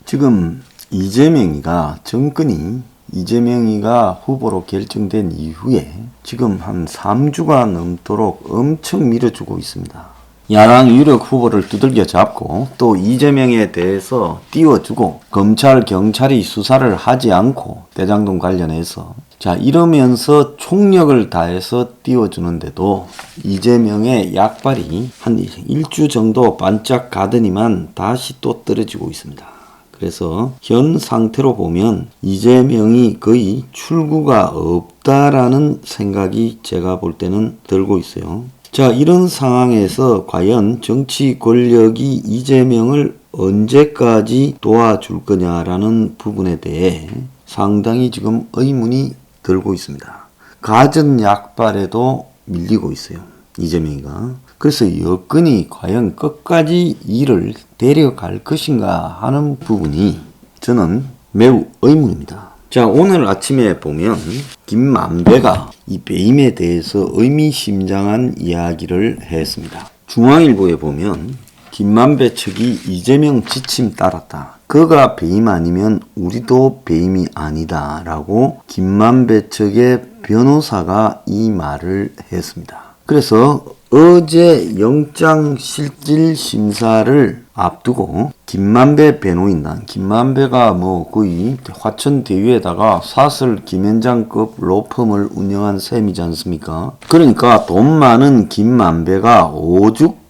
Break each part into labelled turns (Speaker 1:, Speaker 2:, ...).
Speaker 1: 지금 이재명이가 정권이 이재명이가 후보로 결정된 이후에 지금 한 3주가 넘도록 엄청 밀어주고 있습니다. 야당 유력 후보를 두들겨 잡고 또 이재명에 대해서 띄워주고 검찰, 경찰이 수사를 하지 않고 대장동 관련해서 이러면서 총력을 다해서 띄워주는데도 이재명의 약발이 한 일주 정도 반짝 가더니만 다시 또 떨어지고 있습니다. 그래서 현 상태로 보면 이재명이 거의 출구가 없다라는 생각이 제가 볼 때는 들고 있어요. 이런 상황에서 과연 정치 권력이 이재명을 언제까지 도와줄 거냐라는 부분에 대해 상당히 지금 의문이 들고 있습니다. 가전 약발에도 밀리고 있어요. 이재명이가. 그래서 여건이 과연 끝까지 이를 데려갈 것인가 하는 부분이 저는 매우 의문입니다. 오늘 아침에 보면 김만배가 이 배임에 대해서 의미심장한 이야기를 했습니다. 중앙일보에 보면 김만배 측이 이재명 지침 따랐다. 그가 배임 아니면 우리도 배임이 아니다 라고 김만배 측의 변호사가 이 말을 했습니다. 그래서 어제 영장실질심사를 앞두고 김만배 변호인단, 김만배가 거의 화천대유에다가 사설 김현장급 로펌을 운영한 셈이지 않습니까? 그러니까 돈 많은 김만배가 오죽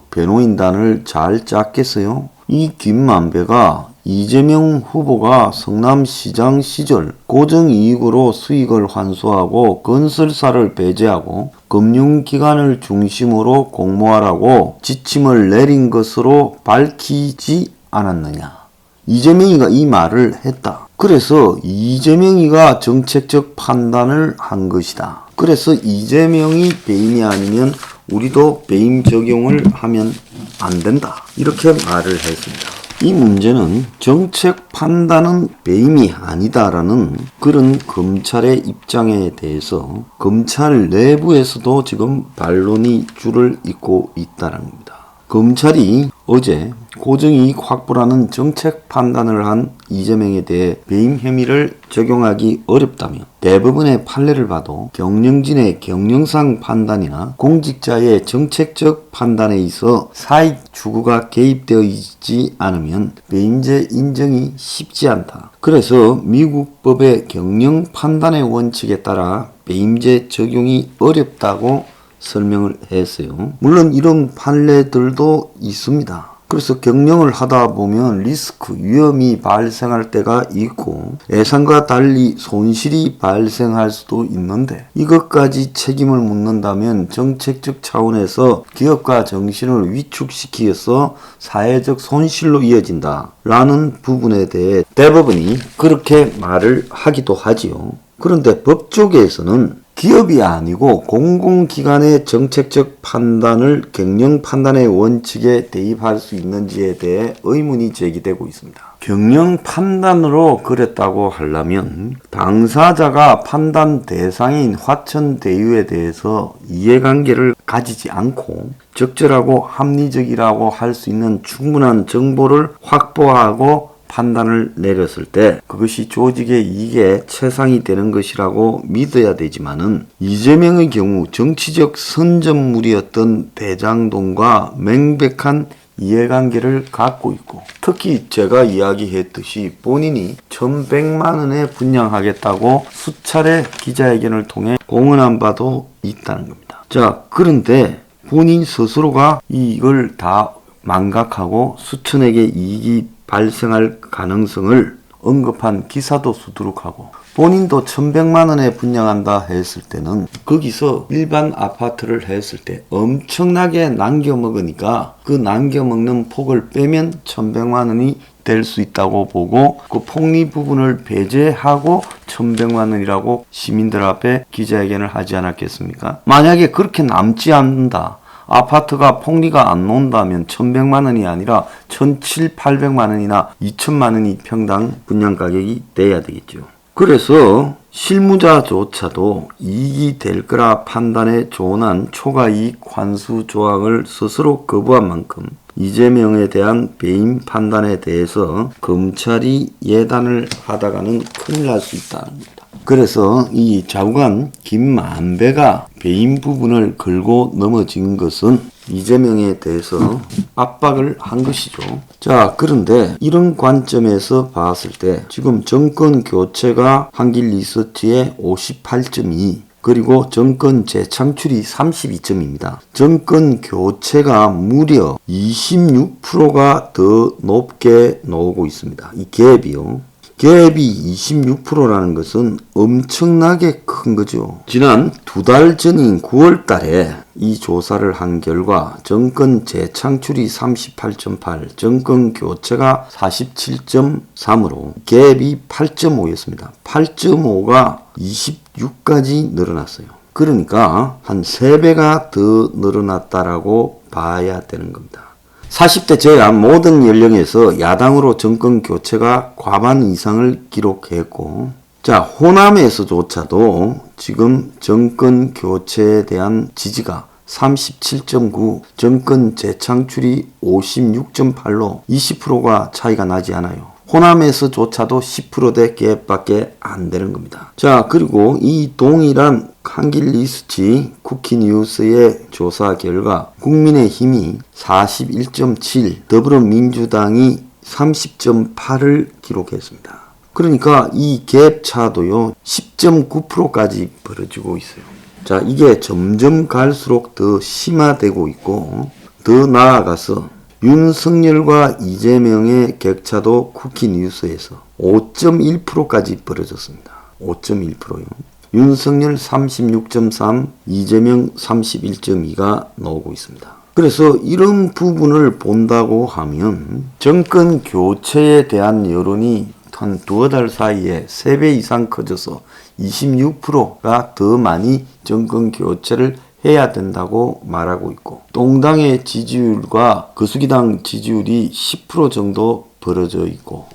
Speaker 1: 변호인단을 잘 짰겠어요? 이 김만배가 이재명 후보가 성남시장 시절 고정이익으로 수익을 환수하고 건설사를 배제하고 금융기관을 중심으로 공모하라고 지침을 내린 것으로 밝히지 않았느냐. 이재명이가 이 말을 했다. 그래서 이재명이가 정책적 판단을 한 것이다. 그래서 이재명이 배임이 아니면 우리도 배임 적용을 하면 안 된다. 이렇게 말을 했습니다. 이 문제는 정책 판단은 배임이 아니다라는 그런 검찰의 입장에 대해서 검찰 내부에서도 지금 반론이 줄을 잇고 있다는 겁니다. 검찰이 어제 고정이익 확보라는 정책 판단을 한 이재명에 대해 배임 혐의를 적용하기 어렵다며 대부분의 판례를 봐도 경영진의 경영상 판단이나 공직자의 정책적 판단에 있어 사익 추구가 개입되어 있지 않으면 배임죄 인정이 쉽지 않다. 그래서 미국 법의 경영 판단의 원칙에 따라 배임죄 적용이 어렵다고 설명을 했어요. 물론 이런 판례들도 있습니다. 그래서 경영을 하다 보면 리스크, 위험이 발생할 때가 있고 예상과 달리 손실이 발생할 수도 있는데 이것까지 책임을 묻는다면 정책적 차원에서 기업가 정신을 위축시키어서 사회적 손실로 이어진다 라는 부분에 대해 대법원이 그렇게 말을 하기도 하지요. 그런데 법조계에서는 기업이 아니고 공공기관의 정책적 판단을 경영 판단의 원칙에 대입할 수 있는지에 대해 의문이 제기되고 있습니다. 경영 판단으로 그랬다고 하려면 당사자가 판단 대상인 화천대유에 대해서 이해관계를 가지지 않고 적절하고 합리적이라고 할 수 있는 충분한 정보를 확보하고 판단을 내렸을 때 그것이 조직의 이익에 최상이 되는 것이라고 믿어야 되지만은 이재명의 경우 정치적 선전물이었던 대장동과 명백한 이해관계를 갖고 있고 특히 제가 이야기했듯이 본인이 1100만 원에 분양하겠다고 수차례 기자회견을 통해 공언한 바도 있다는 겁니다. 그런데 본인 스스로가 이걸 다 망각하고 수천억의 이익이 발생할 가능성을 언급한 기사도 수두룩하고 본인도 1100만 원에 분양한다 했을 때는 거기서 일반 아파트를 했을 때 엄청나게 남겨먹으니까 그 남겨먹는 폭을 빼면 1100만 원이 될 수 있다고 보고 그 폭리 부분을 배제하고 1100만 원이라고 시민들 앞에 기자회견을 하지 않았겠습니까? 만약에 그렇게 남지 않는다. 아파트가 폭리가 안 나온다면 1100만 원이 아니라 1700~800만 원이나 2000만 원이 평당 분양가격이 돼야 되겠죠. 그래서 실무자조차도 이익이 될 거라 판단에 조언한 초과이익 환수 조항을 스스로 거부한 만큼 이재명에 대한 배임 판단에 대해서 검찰이 예단을 하다가는 큰일 날 수 있다는 겁니다. 그래서 이 좌우간 김만배가 배임 부분을 걸고 넘어진 것은 이재명에 대해서 압박을 한 것이죠. 자, 그런데 이런 관점에서 봤을 때 지금 정권 교체가 한길 리서치의 58.2 그리고 정권 재창출이 32점입니다. 정권 교체가 무려 26%가 더 높게 나오고 있습니다. 이 갭이요. 갭이 26%라는 것은 엄청나게 큰 거죠. 지난 2달 전인 9월 달에 이 조사를 한 결과 정권 재창출이 38.8, 정권 교체가 47.3으로 갭이 8.5였습니다. 8.5가 26까지 늘어났어요. 그러니까 한 3배가 더 늘어났다라고 봐야 되는 겁니다. 40대 제외한 모든 연령에서 야당으로 정권 교체가 과반 이상을 기록했고, 자, 호남에서조차도 지금 정권 교체에 대한 지지가 37.9, 정권 재창출이 56.8로 20%가 차이가 나지 않아요. 호남에서조차도 10%대 갭밖에 안 되는 겁니다. 자, 그리고 이 동일한 한길 리서치 쿠키뉴스의 조사 결과 국민의힘이 41.7, 더불어민주당이 30.8을 기록했습니다. 그러니까 이 갭 차도요 10.9%까지 벌어지고 있어요. 자, 이게 점점 갈수록 더 심화되고 있고, 더 나아가서 윤석열과 이재명의 격차도 쿠키뉴스에서 5.1%까지 벌어졌습니다. 5.1%요. 윤석열 36.3, 이재명 31.2가 나오고 있습니다. 그래서 이런 부분을 본다고 하면 정권 교체에 대한 여론이 한 2달 사이에 3배 이상 커져서 26%가 더 많이 정권 교체를 해야 된다고 말하고 있고, 동당의 지지율과 거수기당 지지율이 10% 정도 벌어져 있고,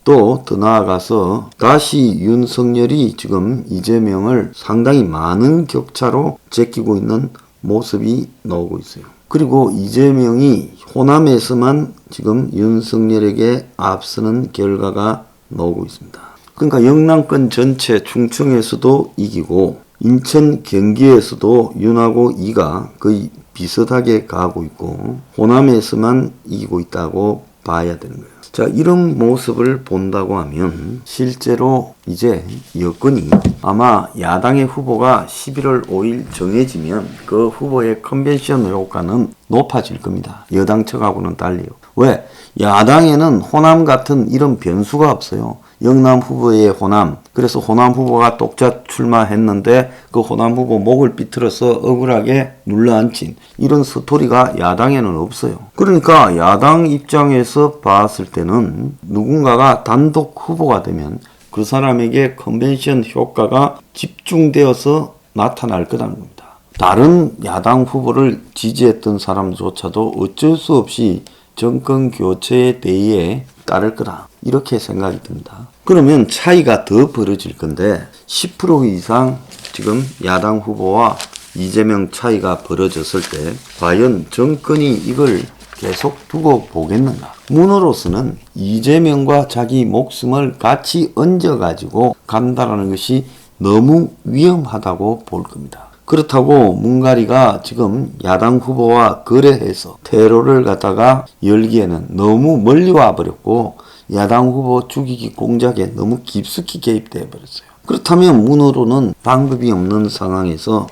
Speaker 1: 또 더 나아가서 다시 윤석열이 지금 이재명을 상당히 많은 격차로 제끼고 있는 모습이 나오고 있어요. 그리고 이재명이 호남에서만 지금 윤석열에게 앞서는 결과가 나오고 있습니다. 그러니까 영남권 전체 충청에서도 이기고 인천 경기에서도 윤하고 이가 거의 비슷하게 가고 있고 호남에서만 이기고 있다고 봐야 되는 거예요. 자, 이런 모습을 본다고 하면 실제로 이제 여권이 아마 야당의 후보가 11월 5일 정해지면 그 후보의 컨벤션 효과는 높아질 겁니다. 여당 측하고는 달리요. 왜? 야당에는 호남 같은 이런 변수가 없어요. 영남 후보의 호남. 그래서 호남 후보가 독자 출마했는데 그 호남 후보 목을 비틀어서 억울하게 눌러앉힌 이런 스토리가 야당에는 없어요. 그러니까 야당 입장에서 봤을 때는 누군가가 단독 후보가 되면 그 사람에게 컨벤션 효과가 집중되어서 나타날 거라는 겁니다. 다른 야당 후보를 지지했던 사람조차도 어쩔 수 없이 정권 교체에 대해 따를 거다. 이렇게 생각이 듭니다. 그러면 차이가 더 벌어질 건데 10% 이상 지금 야당 후보와 이재명 차이가 벌어졌을 때 과연 정권이 이걸 계속 두고 보겠는가? 문으로서는 이재명과 자기 목숨을 같이 얹어가지고 간다라는 것이 너무 위험하다고 볼 겁니다. 그렇다고 문가리가 지금 야당 후보와 거래해서 테러를 갖다가 열기에는 너무 멀리 와버렸고 야당 후보 죽이기 공작에 너무 깊숙이 개입돼 버렸어요. 그렇다면 문으로는 방법이 없는 상황에서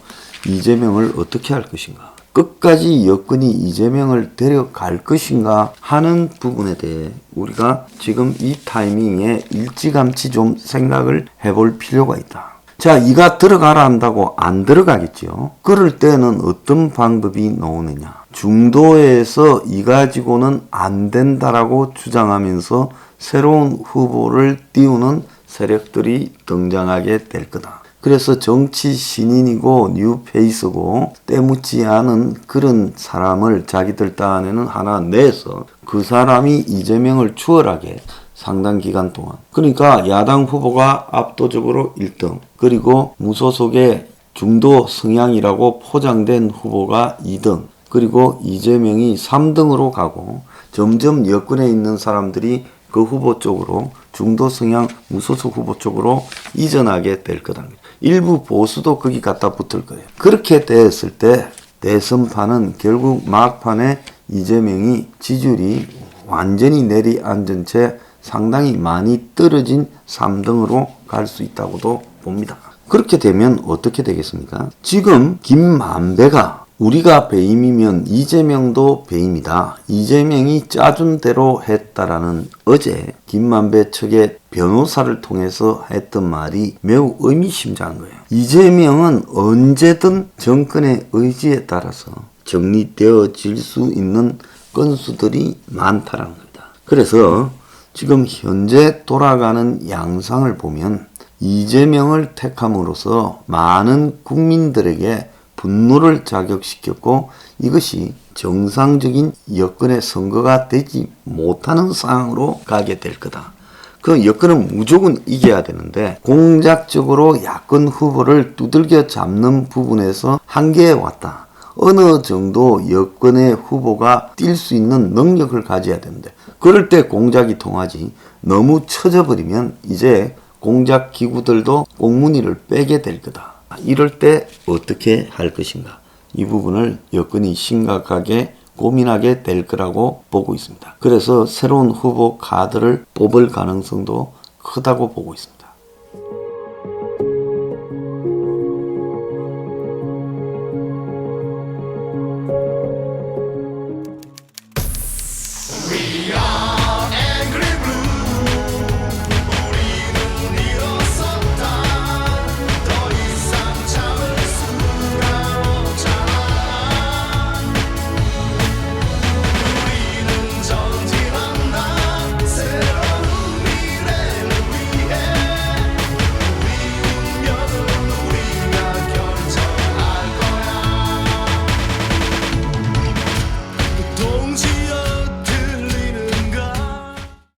Speaker 1: 이재명을 어떻게 할 것인가? 끝까지 여권이 이재명을 데려갈 것인가 하는 부분에 대해 우리가 지금 이 타이밍에 일찌감치 좀 생각을 해볼 필요가 있다. 자, 이가 들어가라 한다고 안 들어가겠죠. 그럴 때는 어떤 방법이 나오느냐. 중도에서 이 가지고는 안 된다라고 주장하면서 새로운 후보를 띄우는 세력들이 등장하게 될 거다. 그래서 정치 신인이고 뉴페이스고 때묻지 않은 그런 사람을 자기들 딴에는 하나 내서 그 사람이 이재명을 추월하게 상당 기간 동안. 그러니까 야당 후보가 압도적으로 1등, 그리고 무소속의 중도 성향이라고 포장된 후보가 2등, 그리고 이재명이 3등으로 가고 점점 여권에 있는 사람들이 그 후보 쪽으로 중도 성향 무소속 후보 쪽으로 이전하게 될 거다. 일부 보수도 거기 갖다 붙을 거예요. 그렇게 됐을 때 대선판은 결국 막판에 이재명이 지지율이 완전히 내리앉은 채 상당히 많이 떨어진 3등으로 갈 수 있다고도 봅니다. 그렇게 되면 어떻게 되겠습니까? 지금 김만배가 우리가 배임이면 이재명도 배임이다. 이재명이 짜준 대로 했다라는 어제 김만배 측의 변호사를 통해서 했던 말이 매우 의미심장한 거예요. 이재명은 언제든 정권의 의지에 따라서 정리되어질 수 있는 건수들이 많다라는 겁니다. 그래서 지금 현재 돌아가는 양상을 보면 이재명을 택함으로써 많은 국민들에게 분노를 자극시켰고 이것이 정상적인 여권의 선거가 되지 못하는 상황으로 가게 될 거다. 그 여권은 무조건 이겨야 되는데 공작적으로 야권 후보를 두들겨 잡는 부분에서 한계에 왔다. 어느 정도 여권의 후보가 뛸 수 있는 능력을 가져야 되는데 그럴 때 공작이 통하지 너무 처져버리면 이제 공작 기구들도 꽁무니를 빼게 될 거다. 이럴 때 어떻게 할 것인가? 이 부분을 여건이 심각하게 고민하게 될 거라고 보고 있습니다. 그래서 새로운 후보 카드를 뽑을 가능성도 크다고 보고 있습니다.